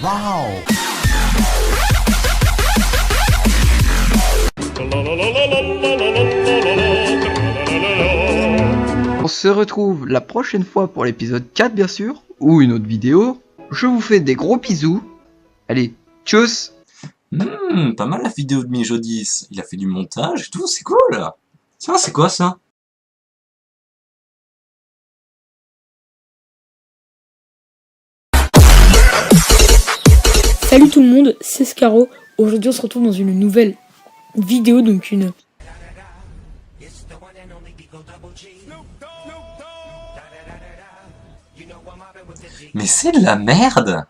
Wow. On se retrouve la prochaine fois pour l'épisode 4 bien sûr, ou une autre vidéo. Je vous fais des gros bisous. Allez, tchuss. Pas mal la vidéo de Mijodis. Il a fait du montage et tout, c'est cool. Tiens, c'est quoi ça? Salut tout le monde, c'est Scaro. Aujourd'hui on se retrouve dans une nouvelle vidéo, donc une Mais c'est de la merde.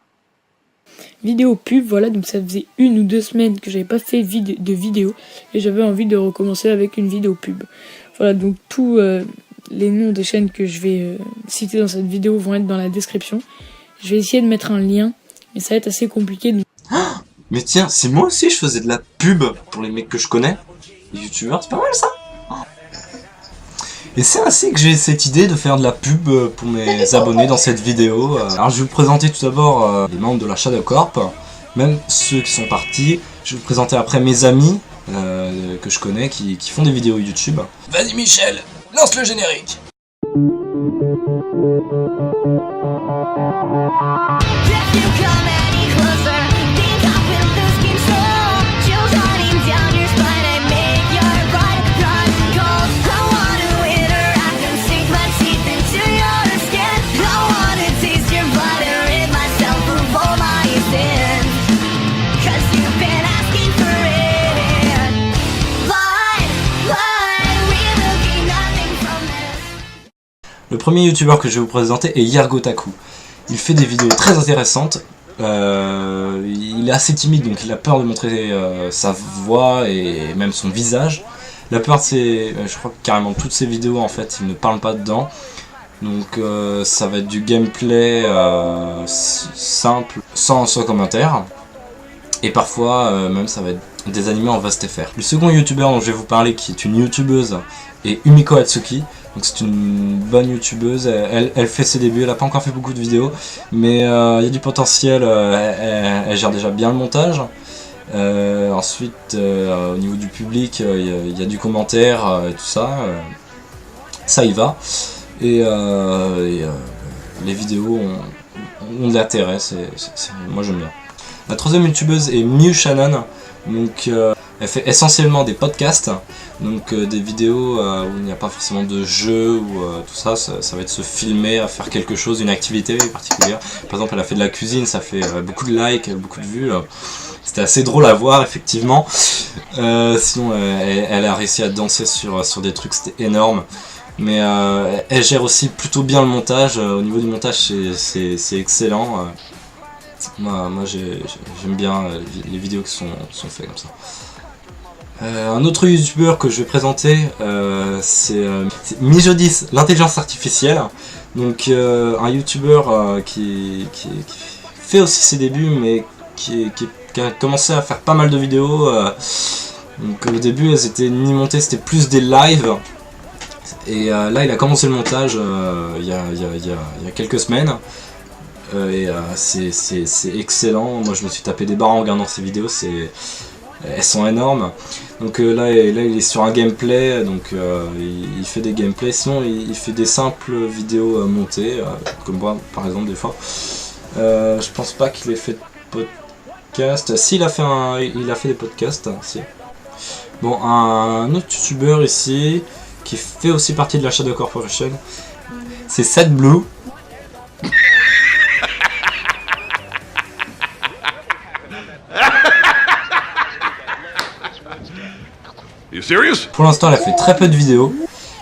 vidéo pub, voilà, donc ça faisait 1 ou 2 semaines que j'avais pas fait de vidéo et j'avais envie de recommencer avec une vidéo pub. Voilà, donc tous les noms des chaînes que je vais citer dans cette vidéo vont être dans la description. Je vais essayer de mettre un lien, mais ça va être assez compliqué. Donc... Mais tiens, si moi aussi je faisais de la pub pour les mecs que je connais, les youtubeurs, c'est pas mal ça. Et c'est ainsi que j'ai cette idée de faire de la pub pour mes abonnés dans cette vidéo. Alors je vais vous présenter tout d'abord les membres de la Shadow Corp, même ceux qui sont partis. Je vais vous présenter après mes amis que je connais qui font des vidéos YouTube. Vas-y Michel, lance le générique. Le premier youtubeur que je vais vous présenter est Yergotaku. Il fait des vidéos très intéressantes. Il est assez timide, donc il a peur de montrer sa voix et même son visage. La plupart de ses, je crois que carrément toutes ses vidéos en fait, il ne parle pas dedans. Donc ça va être du gameplay simple, sans commentaire. Et parfois même ça va être des animés en VSTFR. Le second youtubeur dont je vais vous parler, qui est une youtubeuse, est Umiko Atsuki. Donc c'est une bonne youtubeuse, elle fait ses débuts, elle n'a pas encore fait beaucoup de vidéos, mais il y a du potentiel, elle gère déjà bien le montage. Ensuite, au niveau du public, il y a du commentaire et tout ça, ça y va. Et les vidéos ont de l'intérêt, moi j'aime bien. La troisième youtubeuse est Miu Shannon, donc elle fait essentiellement des podcasts, donc des vidéos où il n'y a pas forcément de jeu ou tout ça, ça va être se filmer à faire quelque chose, une activité particulière. Par exemple, elle a fait de la cuisine, ça fait beaucoup de likes, beaucoup de vues. C'était assez drôle à voir, effectivement. Sinon, elle a réussi à danser sur des trucs, c'était énorme. Mais elle gère aussi plutôt bien le montage. Au niveau du montage, c'est excellent. Moi j'aime bien les vidéos qui sont faites comme ça. Un autre youtubeur que je vais présenter, c'est Mijodis, l'intelligence artificielle. Donc un youtubeur qui fait aussi ses débuts, mais qui a commencé à faire pas mal de vidéos. Donc au début elles étaient ni montées, c'était plus des lives. Et là il a commencé le montage il y a quelques semaines. C'est excellent. Moi je me suis tapé des barres en regardant ces vidéos, elles sont énormes. Donc là il est sur un gameplay, donc il fait des gameplays. Sinon il fait des simples vidéos montées, comme moi par exemple des fois. Je pense pas qu'il ait fait de podcast. Si, il a fait des podcasts. Si. Bon, un autre youtubeur ici qui fait aussi partie de la Shadow Corporation, c'est SetBlue. You serious? Pour l'instant, elle a fait très peu de vidéos.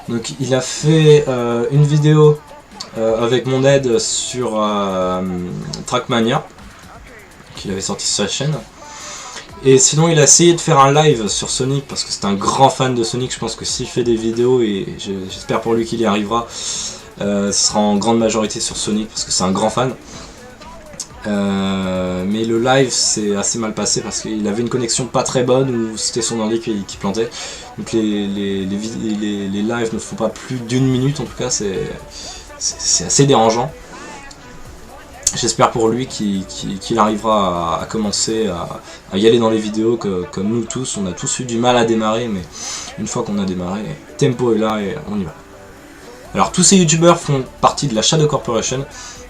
Donc, il a fait une vidéo avec mon aide sur Trackmania, qu'il avait sorti sur sa chaîne. Et sinon, il a essayé de faire un live sur Sonic parce que c'est un grand fan de Sonic. Je pense que s'il fait des vidéos, et j'espère pour lui qu'il y arrivera, ce sera en grande majorité sur Sonic parce que c'est un grand fan. Mais le live s'est assez mal passé parce qu'il avait une connexion pas très bonne ou c'était son ordi qui plantait. Donc les lives ne font pas plus d'1 minute, en tout cas c'est assez dérangeant. j'espère pour lui qu'il arrivera à commencer à y aller dans les vidéos comme nous tous. On a tous eu du mal à démarrer, mais une fois qu'on a démarré, tempo est là et on y va. Alors tous ces youtubeurs font partie de la Shadow Corporation,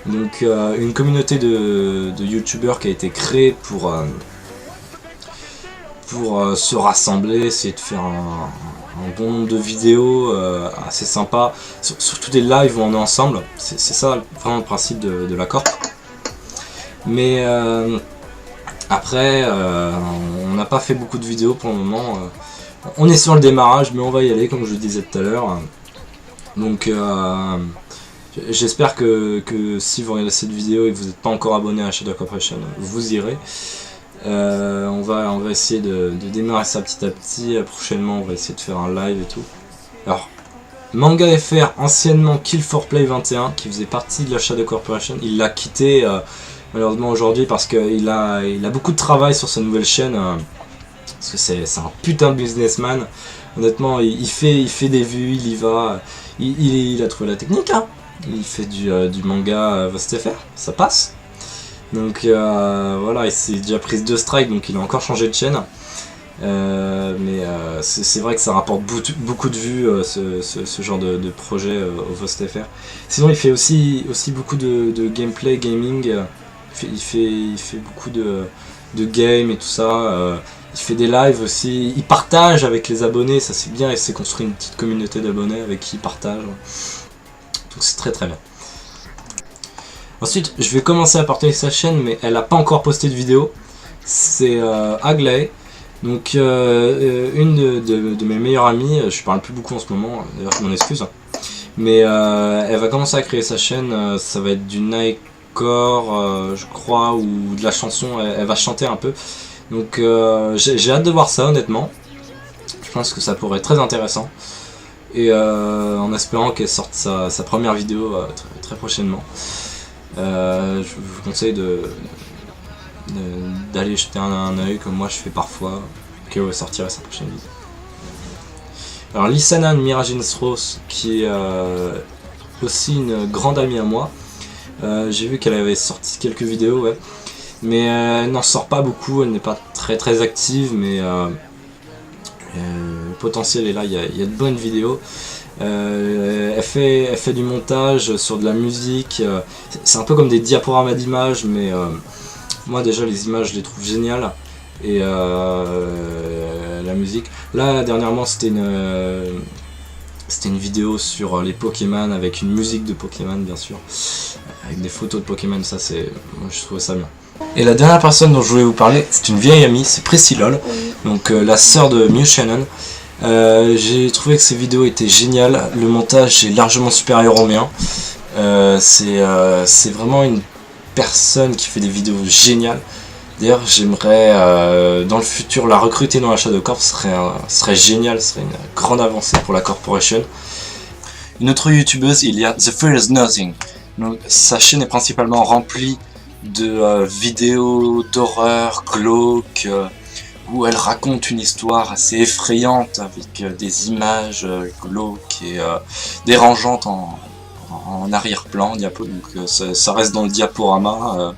donc une communauté de youtubeurs qui a été créée pour se rassembler, essayer de faire un bon nombre de vidéos assez sympa, surtout des lives où on est ensemble. C'est ça vraiment le principe de la corp. Mais après, on n'a pas fait beaucoup de vidéos pour le moment. On est sur le démarrage, mais on va y aller comme je le disais tout à l'heure. Donc j'espère que si vous regardez cette vidéo et que vous n'êtes pas encore abonné à Shadow Corporation, vous irez. On va essayer de démarrer ça petit à petit. Prochainement on va essayer de faire un live et tout. Alors Manga FR, anciennement Kill4Play 21, qui faisait partie de la Shadow Corporation, il l'a quitté malheureusement aujourd'hui parce qu'il a beaucoup de travail sur sa nouvelle chaîne, parce que c'est un putain de businessman. Honnêtement il fait des vues, il y va, il a trouvé la technique, hein. Il fait du manga VostFR, ça passe. Donc voilà, il s'est déjà pris 2 strikes, donc il a encore changé de chaîne. Mais c'est vrai que ça rapporte beaucoup de vues, ce genre de projet au VostFR. Sinon il fait aussi beaucoup de gameplay, gaming. Il fait beaucoup de games et tout ça. Il fait des lives aussi. Il partage avec les abonnés, ça c'est bien. Il s'est construit une petite communauté d'abonnés avec qui il partage. Donc c'est très bien. Ensuite, je vais commencer à partager sa chaîne, mais elle n'a pas encore posté de vidéo. C'est Aglaé, donc une de mes meilleures amies. Je parle plus beaucoup en ce moment, d'ailleurs je m'en excuse. Mais elle va commencer à créer sa chaîne. Ça va être du nightcore, je crois, ou de la chanson. Elle va chanter un peu. Donc j'ai hâte de voir ça, honnêtement. Je pense que ça pourrait être très intéressant. Et en espérant qu'elle sorte sa première vidéo très prochainement. Je vous conseille d'aller jeter un œil comme moi je fais parfois, qu'elle sortira sa prochaine vidéo. Alors Lisanan Mirajin's qui est aussi une grande amie à moi, j'ai vu qu'elle avait sorti quelques vidéos, ouais. Mais elle n'en sort pas beaucoup, elle n'est pas très active, mais le potentiel est là, il y a de bonnes vidéos. Elle fait du montage sur de la musique, c'est un peu comme des diaporamas d'images, mais moi déjà les images je les trouve géniales, et la musique. Là dernièrement c'était une vidéo sur les Pokémon avec une musique de Pokémon bien sûr, avec des photos de Pokémon, ça c'est, moi je trouve ça bien. Et la dernière personne dont je voulais vous parler, c'est une vieille amie, c'est Pressylol, donc la sœur de Mew Shannon. J'ai trouvé que ces vidéos étaient géniales, le montage est largement supérieur au mien. C'est vraiment une personne qui fait des vidéos géniales. D'ailleurs j'aimerais dans le futur la recruter dans la Shadow Corp, ce serait génial, ce serait une grande avancée pour la corporation. Une autre youtubeuse, il y a The Fear Is Nothing. Donc, sa chaîne est principalement remplie de vidéos d'horreur glauques, où elle raconte une histoire assez effrayante avec des images glauques et dérangeantes en arrière-plan, donc ça reste dans le diaporama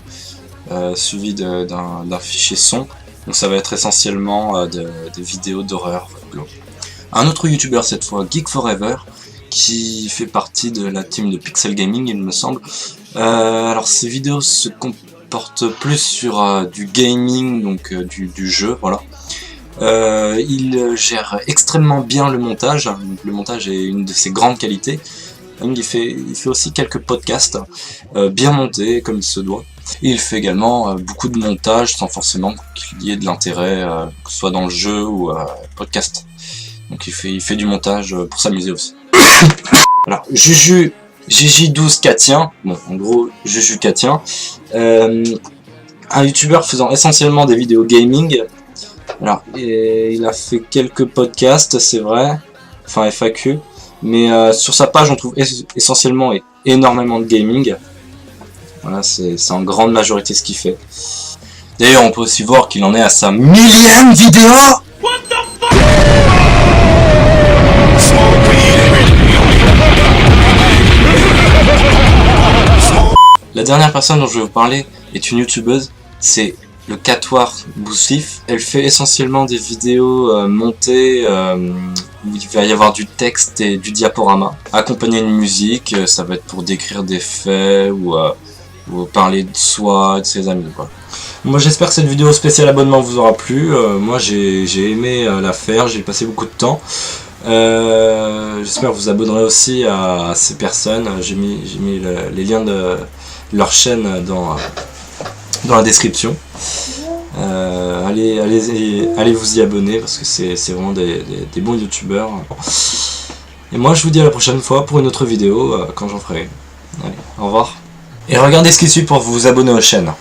suivi d'un fichier son, donc ça va être essentiellement des vidéos d'horreur glauques. Un autre youtubeur cette fois, Geek Forever, qui fait partie de la team de Pixel Gaming il me semble. Alors ces vidéos se comportent plus sur du gaming, donc du jeu, voilà. Il gère extrêmement bien le montage, donc le montage est une de ses grandes qualités. Il fait aussi quelques podcasts bien montés comme il se doit. Et il fait également beaucoup de montage sans forcément qu'il y ait de l'intérêt, que ce soit dans le jeu ou podcast. Donc il fait du montage pour s'amuser aussi. Alors Juju12 Katien, bon en gros Juju Katien, un youtubeur faisant essentiellement des vidéos gaming. Alors il a fait quelques podcasts, c'est vrai, enfin FAQ, mais sur sa page on trouve essentiellement et énormément de gaming. Voilà, c'est en grande majorité ce qu'il fait. D'ailleurs on peut aussi voir qu'il en est à sa 1000e vidéo. La dernière personne dont je vais vous parler est une youtubeuse, c'est le Catoir Boussif. Elle fait essentiellement des vidéos montées où il va y avoir du texte et du diaporama, accompagné d'une musique. Ça va être pour décrire des faits ou parler de soi, de ses amis, quoi. Moi j'espère que cette vidéo spéciale abonnement vous aura plu. Moi j'ai aimé la faire, j'ai passé beaucoup de temps. J'espère que vous abonnerez aussi à ces personnes. J'ai mis les liens de leur chaîne dans la description. Allez vous y abonner parce que c'est vraiment des bons youtubeurs. Et moi je vous dis à la prochaine fois pour une autre vidéo quand j'en ferai une. Allez, au revoir. Et regardez ce qui suit pour vous abonner aux chaînes.